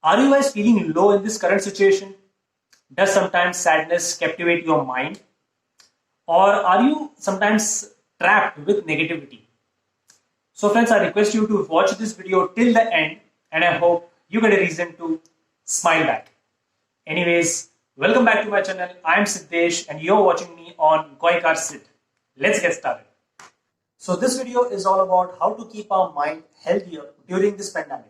Are you guys feeling low in this current situation? Does sometimes sadness captivate your mind? Or are you sometimes trapped with negativity? So, friends, I request you to watch this video till the end, and I hope you get a reason to smile back. Anyways, welcome back to my channel. I'm Siddesh, and you're watching me on Goikar Sid. Let's get started. So, this video is all about how to keep our mind healthier during this pandemic.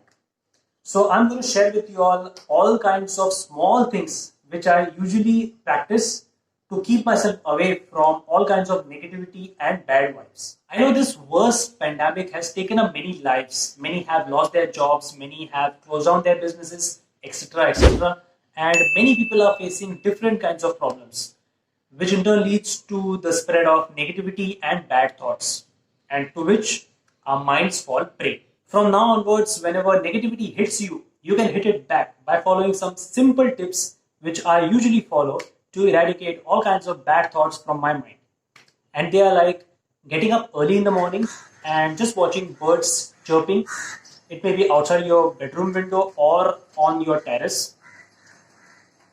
So I'm going to share with you all kinds of small things which I usually practice to keep myself away from all kinds of negativity and bad vibes. I know this worst pandemic has taken up many lives. Many have lost their jobs, many have closed down their businesses, etc., etc. And many people are facing different kinds of problems, which in turn leads to the spread of negativity and bad thoughts, and to which our minds fall prey. From now onwards, whenever negativity hits you, you can hit it back by following some simple tips which I usually follow to eradicate all kinds of bad thoughts from my mind. And they are like getting up early in the morning and just watching birds chirping. It may be outside your bedroom window or on your terrace,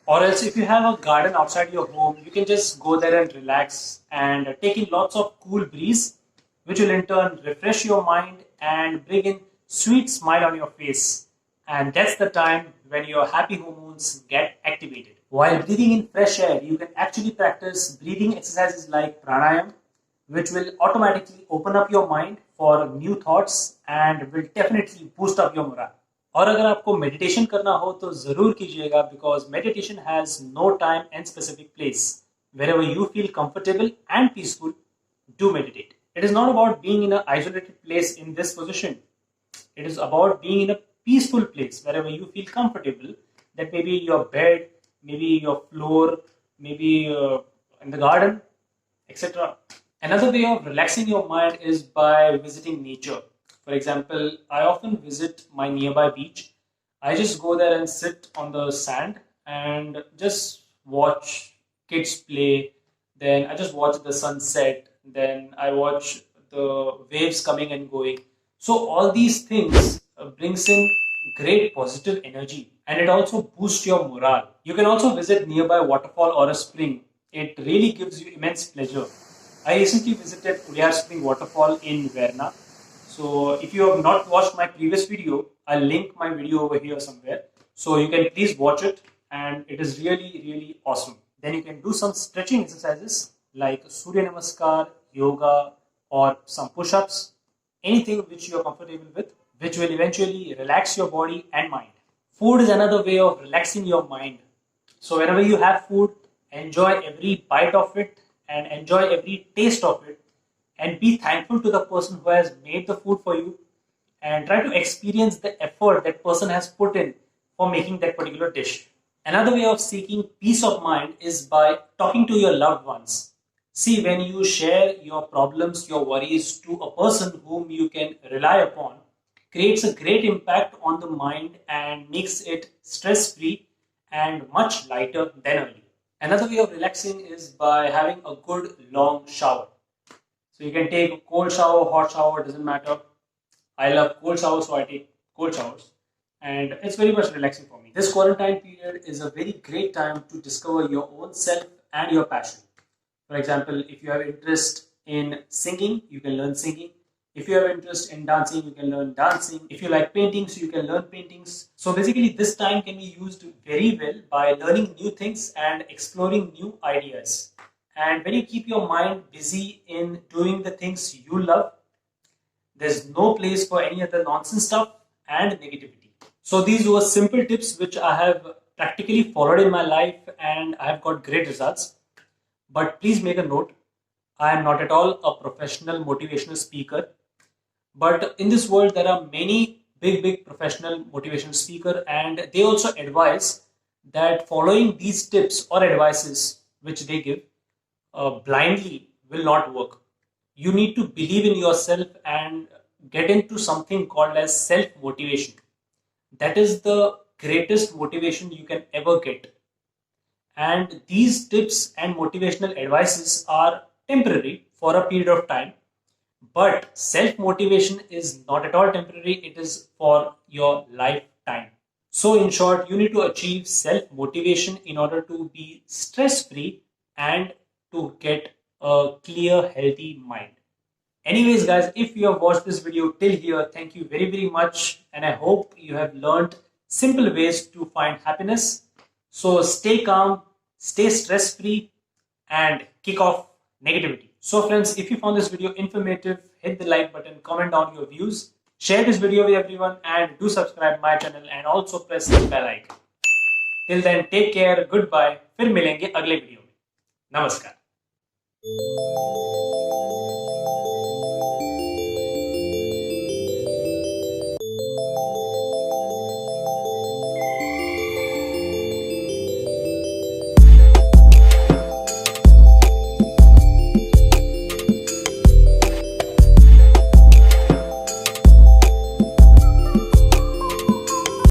or else, if you have a garden outside your home, you can just go there and relax and take in lots of cool breeze, which will in turn refresh your mind and bring in sweet smile on your face. And that's the time when your happy hormones get activated. While breathing in fresh air, you can actually practice breathing exercises like pranayam, which will automatically open up your mind for new thoughts and will definitely boost up your morale. और अगर आपको meditation करना हो तो जरूर कीजिएगा, because meditation has no time and specific place. Wherever you feel comfortable and peaceful, do meditate. It is not about being in an isolated place in this position. It is about being in a peaceful place wherever you feel comfortable. That may be your bed, maybe your floor, maybe in the garden, etc. Another way of relaxing your mind is by visiting nature. For example, I often visit my nearby beach. I just go there and sit on the sand and just watch kids play. Then I just watch the sunset. Then I watch the waves coming and going. So all these things brings in great positive energy, and it also boosts your morale. You can also visit nearby waterfall or a spring. It really gives you immense pleasure. I recently visited Udyar Spring Waterfall in Verna. So if you have not watched my previous video, I'll link my video over here somewhere. So you can please watch it, and it is really, really awesome. Then you can do some stretching exercises like Surya Namaskar, yoga, or some push-ups, anything which you are comfortable with, which will eventually relax your body and mind. Food is another way of relaxing your mind. So whenever you have food, enjoy every bite of it and enjoy every taste of it, and be thankful to the person who has made the food for you, and try to experience the effort that person has put in for making that particular dish. Another way of seeking peace of mind is by talking to your loved ones. See, when you share your problems, your worries to a person whom you can rely upon, creates a great impact on the mind and makes it stress free and much lighter than earlier. Another way of relaxing is by having a good long shower. So you can take a cold shower, hot shower, doesn't matter. I love cold showers, so I take cold showers. And it's very much relaxing for me. This quarantine period is a very great time to discover your own self and your passion. For example, if you have interest in singing, you can learn singing. If you have interest in dancing, you can learn dancing. If you like painting, so you can learn paintings. So basically, this time can be used very well by learning new things and exploring new ideas. And when you keep your mind busy in doing the things you love, there's no place for any other nonsense stuff and negativity. So these were simple tips which I have practically followed in my life, and I have got great results. But please make a note, I am not at all a professional motivational speaker. But in this world, there are many big professional motivational speakers, and they also advise that following these tips or advices which they give blindly will not work. You need to believe in yourself and get into something called as self motivation. That is the greatest motivation you can ever get. And these tips and motivational advices are temporary for a period of time. But self motivation is not at all temporary, it is for your lifetime. So in short, you need to achieve self motivation in order to be stress free and to get a clear, healthy mind. Anyways, guys, if you have watched this video till here, thank you very, very much. And I hope you have learned simple ways to find happiness. So stay calm, stay stress free, and kick off negativity. So, friends, if you found this video informative, hit the like button, comment down your views, share this video with everyone, and do subscribe my channel and also press the bell icon. Till then, take care, goodbye. फिर मिलेंगे अगले video में. नमस्कार.